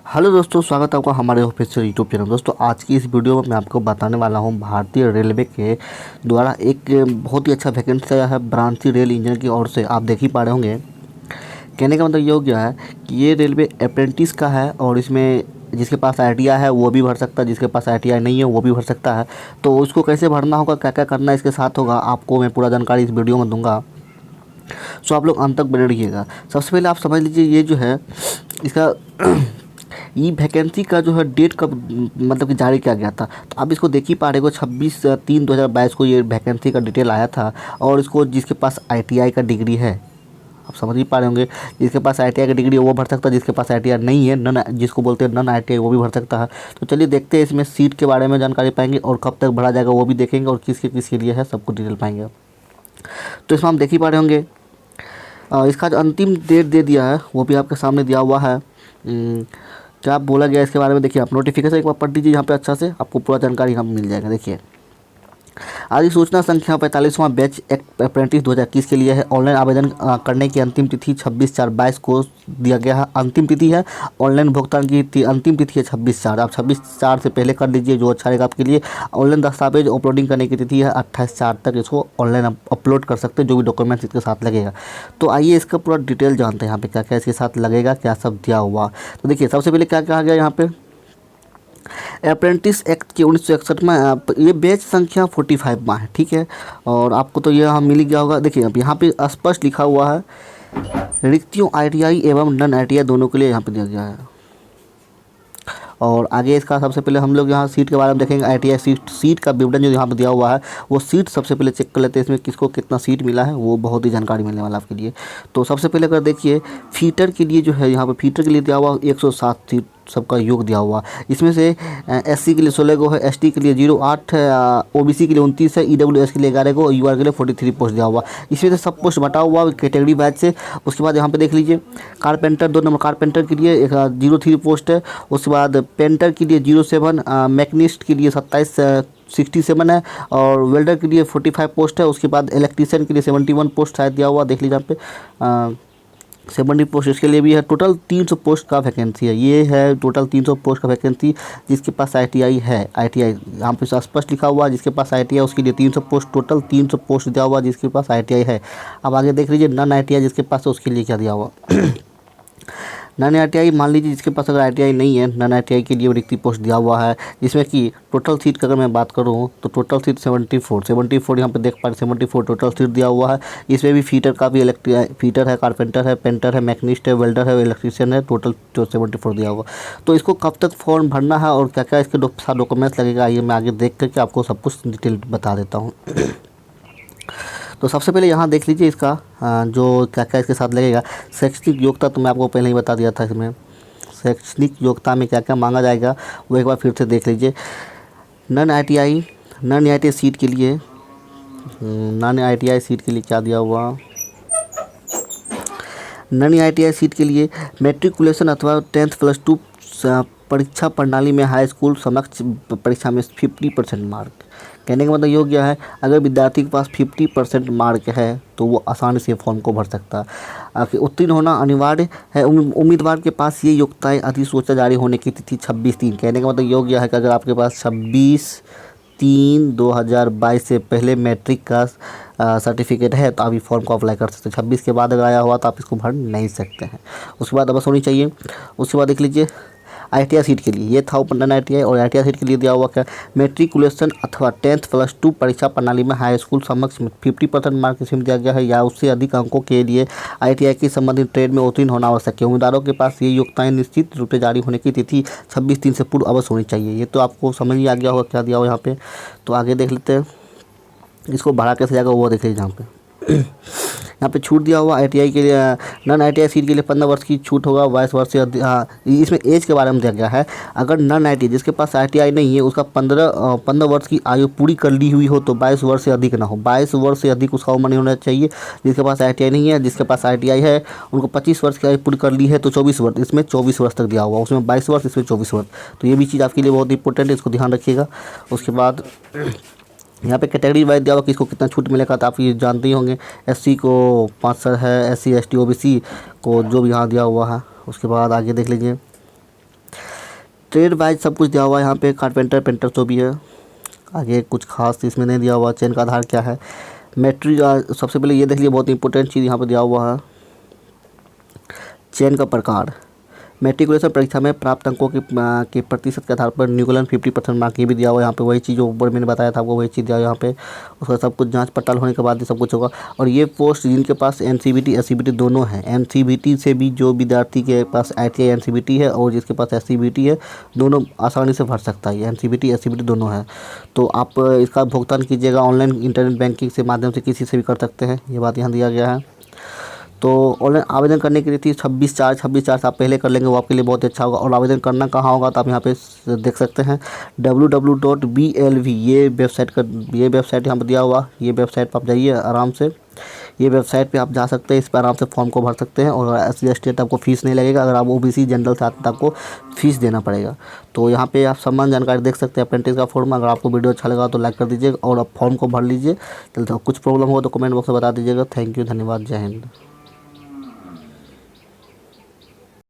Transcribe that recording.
Hello दोस्तों, स्वागत है आपका हमारे ऑफिशियल यूट्यूब चैनल। दोस्तों, आज की इस वीडियो में मैं आपको बताने वाला हूं भारतीय रेलवे के द्वारा एक बहुत ही अच्छा वैकेंसी आया है ब्रांची रेल इंजन की ओर से। आप देख ही पा रहे होंगे। कहने का मतलब ये हो गया है कि ये रेलवे अप्रेंटिस का है और इसमें जिसके पास आईटीआई है वो भी भर सकता है, जिसके पास आईटीआई नहीं है वो भी भर सकता है। तो उसको कैसे भरना होगा, क्या क्या करना है इसके साथ होगा, आपको मैं पूरा जानकारी इस वीडियो में दूंगा। सो आप लोग अंत तक बने रहिएगा। सबसे पहले आप समझ लीजिए, ये जो है इसका ये वैकेंसी का जो है डेट कब मतलब कि जारी किया गया था। तो आप इसको देख ही पा रहे हो, 26/3/2022 को ये वैकेंसी का डिटेल आया था। और इसको जिसके पास आईटीआई का डिग्री है, आप समझ ही पा रहे होंगे, जिसके पास आईटीआई की डिग्री है वो भर सकता है, जिसके पास आईटीआई नहीं है, नन जिसको बोलते हैं नन आईटीआई, वो भी भर सकता है। तो चलिए देखते हैं इसमें सीट के बारे में जानकारी पाएंगे और कब तक भरा जाएगा वो भी देखेंगे और किसके लिए है सबको डिटेल पाएंगे। तो इसमें हम देख ही पा रहे होंगे इसका जो अंतिम डेट दे दिया है वो भी आपके सामने दिया हुआ है। क्या बोला गया इसके बारे में देखिए, आप नोटिफिकेशन एक बार पढ़ लीजिए यहाँ पे अच्छा से, आपको पूरा जानकारी यहाँ पे मिल जाएगा। देखिए, अधिसूचना संख्या 45वां बैच एक्ट अप्रेंटिस 2021 के लिए है। ऑनलाइन आवेदन करने की अंतिम तिथि 26/4/22 को दिया गया है। अंतिम तिथि है, ऑनलाइन भुगतान की अंतिम तिथि है 26/4। आप 26/4 से पहले कर लीजिए, जो अच्छा रहेगा आपके लिए। ऑनलाइन दस्तावेज अपलोडिंग करने की तिथि है 28/4 तक, इसको ऑनलाइन अपलोड कर सकते हैं, जो भी डॉक्यूमेंट्स इसके साथ लगेगा। तो आइए इसका पूरा डिटेल जानते हैं यहाँ पे क्या क्या इसके साथ लगेगा, क्या सब दिया हुआ। तो देखिए, सबसे पहले क्या कहा गया यहाँ पे, अप्रेंटिस एक्ट के 1961 में ये बैच संख्या 45 में है, ठीक है। और आपको तो ये यहाँ मिल ही गया होगा। देखिए, अब यहाँ पे स्पष्ट लिखा हुआ है, रिक्तियों आईटीआई एवं नन आईटीआई दोनों के लिए यहाँ पे दिया गया है। और आगे इसका सबसे पहले हम लोग यहाँ सीट के बारे में देखेंगे। आईटीआई सीट का विवरण जो यहाँ पे दिया हुआ है, वो सीट सबसे पहले चेक कर लेते हैं, इसमें किसको कितना सीट मिला है, वो बहुत ही जानकारी मिलने वाला आपके लिए। तो सबसे पहले अगर देखिए, फीटर के लिए जो है यहाँ पे फीटर के लिए दिया हुआ 107 सीट सबका योग दिया हुआ। इसमें से एससी के लिए 16 गो है, एसटी के लिए 08 है, ओबीसी के लिए 29 है, ईडब्ल्यूएस के लिए 11 गो, यूआर के लिए 43 पोस्ट दिया हुआ। इसमें से सब पोस्ट बटा हुआ कैटेगरी वाइज से। उसके बाद यहाँ पे देख लीजिए, कारपेंटर 2 नंबर कारपेंटर के लिए 03 पोस्ट है। उसके बाद पेंटर के लिए 07, मैकनिस्ट के लिए 27 67 है, और वेल्डर के लिए 45 पोस्ट है। उसके बाद इलेक्ट्रीशियन के लिए 71 पोस्ट शायद दिया हुआ, देख लीजिए यहाँ पे 70 पोस्ट इसके लिए भी है। टोटल 300 पोस्ट का वैकेंसी है, ये है टोटल 300 पोस्ट का वैकेंसी। जिसके पास आईटीआई है, आईटीआई यहाँ पे स्पष्ट लिखा हुआ है, जिसके पास आईटीआई उसके लिए 300 पोस्ट, टोटल 300 पोस्ट दिया हुआ जिसके पास आईटीआई है। अब आगे देख लीजिए, नन आईटीआई जिसके पास है उसके लिए क्या दिया हुआ। नन आईटीआई मान लीजिए जिसके पास अगर आईटीआई नहीं है, नन आईटीआई के लिए रिक्ति पोस्ट दिया हुआ है, जिसमें कि टोटल सीट का अगर मैं बात करूँ तो टोटल सीट 74 यहाँ पे देख पा रहे 74 टोटल सीट दिया हुआ है। इसमें भी फीटर का भी फीटर है, कारपेंटर है, पेंटर है, मैकनिस्ट है, वेल्डर है, इलेक्ट्रीशियन है, टोटल 74 दिया हुआ। तो इसको कब तक फॉर्म भरना है और क्या क्या इसके साथ डॉक्यूमेंट्स लगेगा, आइए मैं आगे देख करके आपको सब कुछ डिटेल बता देता हूँ। तो सबसे पहले यहाँ देख लीजिए इसका जो क्या क्या इसके साथ लगेगा। शैक्षणिक योग्यता तो मैं आपको पहले ही बता दिया था, इसमें शैक्षणिक योग्यता में क्या क्या मांगा जाएगा वो एक बार फिर से देख लीजिए। नन आईटीआई सीट के लिए, नन आईटीआई सीट के लिए क्या दिया हुआ, नन आईटीआई सीट के लिए मैट्रिकुलेशन अथवा 10th+2 परीक्षा प्रणाली में हाई स्कूल समक्ष परीक्षा में 50% मार्क। कहने का मतलब योग्य है, अगर विद्यार्थी के पास 50% मार्क है तो वो आसानी से फॉर्म को भर सकता है। उत्तीर्ण होना अनिवार्य है। उम्मीदवार के पास ये योग्यताएं अधिसूचना जारी होने की तिथि 26/3। कहने का मतलब योग्य है कि अगर आपके पास 26/3/2022 से पहले मैट्रिक का सर्टिफिकेट है तो आप इस फॉर्म को अप्लाई कर सकते हैं। 26 के बाद अगर आया हुआ तो आप इसको भर नहीं सकते हैं। उसके बाद बस होनी चाहिए। उसके बाद देख लीजिए, आईटीआई सीट के लिए ये था नन आईटीआई, और आईटीआई सीट के लिए दिया हुआ क्या, मैट्रिकुलेशन अथवा 10th+2 परीक्षा प्रणाली में हाई स्कूल समक्ष 50% मार्क इसमें दिया गया है, या उससे अधिक अंकों के लिए आईटीआई की संबंधित ट्रेड में उत्तीर्ण होना आवश्यक है। उम्मीदवारों के पास ये योग्यताएं निश्चित रूप से जारी होने की तिथि 26/3 से पूर्व अवश्य होनी चाहिए। ये तो आपको समझ ही आ गया होगा क्या दिया हुआ यहाँ पे। तो आगे देख लेते हैं इसको भरा कैसे जाएगा वो देख लीजिए यहाँ पे। यहाँ पे छूट दिया हुआ आईटीआई के लिए, नन आईटीआई सीट के लिए 15 वर्ष की छूट होगा, 22 वर्ष से इसमें एज के बारे में दिया गया है। अगर नन आईटीआई जिसके पास आईटीआई नहीं है उसका 15 वर्ष की आयु पूरी कर ली हुई हो तो 22 वर्ष से अधिक ना हो, 22 वर्ष से अधिक उसका उम्र नहीं होना चाहिए। जिसके पास आईटीआई नहीं है, जिसके पास आईटीआई है उनको 25 वर्ष की आयु पूरी कर ली है तो 24 वर्ष, इसमें 24 वर्ष तक दिया हुआ, उसमें 22 वर्ष, इसमें 24 वर्ष। तो ये भी चीज़ आपके लिए बहुत इंपॉर्टेंट है, इसको ध्यान रखिएगा। उसके बाद यहाँ पे कैटेगरी वाइज दिया हुआ किसको कितना छूट मिलेगा तो आप ये जानते ही होंगे। एससी को 5 है, एससी एसटी ओबीसी को जो भी यहाँ दिया हुआ है। उसके बाद आगे देख लीजिए, ट्रेड वाइज सब कुछ दिया हुआ है यहाँ पे, कारपेंटर पेंटर जो भी है। आगे कुछ खास इसमें नहीं दिया हुआ। चयन का आधार क्या है, मैट्रिक, सबसे पहले ये देख लिया, बहुत इंपॉर्टेंट चीज़ यहाँ पे दिया हुआ है। चयन का प्रकार, मैट्रिकुलेशन परीक्षा में प्राप्त अंकों के प्रतिशत के आधार पर न्यूक्लियन 50% मार्क, ये भी दिया हुआ है यहाँ पे। वही चीज़ जो ऊपर मैंने बताया था आपको, वही चीज़ दिया हुआ है यहाँ पे। उसका सब कुछ जांच पड़ताल होने के बाद ये सब कुछ होगा। और ये पोस्ट जिनके पास NCVT SCVT दोनों है, NCVT से भी जो विद्यार्थी के पास ITI NCVT है और जिसके पास SCVT है, दोनों आसानी से भर सकता है। NCVT SCVT दोनों है। तो आप इसका भुगतान कीजिएगा ऑनलाइन इंटरनेट बैंकिंग से माध्यम से, किसी से भी कर सकते हैं, ये बात यहाँ दिया गया है। तो ऑनलाइन आवेदन करने की तिथि 26/4 से आप पहले कर लेंगे, वो आपके लिए बहुत अच्छा होगा। और आवेदन करना कहाँ होगा, तो आप यहाँ पे देख सकते हैं www.blv, ये वेबसाइट यहाँ पर दिया हुआ। ये वेबसाइट पर आप जाइए आराम से, ये वेबसाइट पे आप जा सकते हैं, इस पर आराम से फॉर्म को भर सकते हैं। और SC ST आपको फ़ीस नहीं लगेगा। अगर आप OBC जनरल से आते हैं तो आपको फ़ीस देना पड़ेगा। तो यहाँ पे आप समान जानकारी देख सकते हैं अप्रेंटिस का फॉर्म। अगर आपको वीडियो अच्छा लगा तो लाइक कर दीजिएगा और आप फॉर्म को भर लीजिए। तो कुछ प्रॉब्लम हो तो कमेंट बॉक्स में बता दीजिएगा। थैंक यू, धन्यवाद, जय हिंद।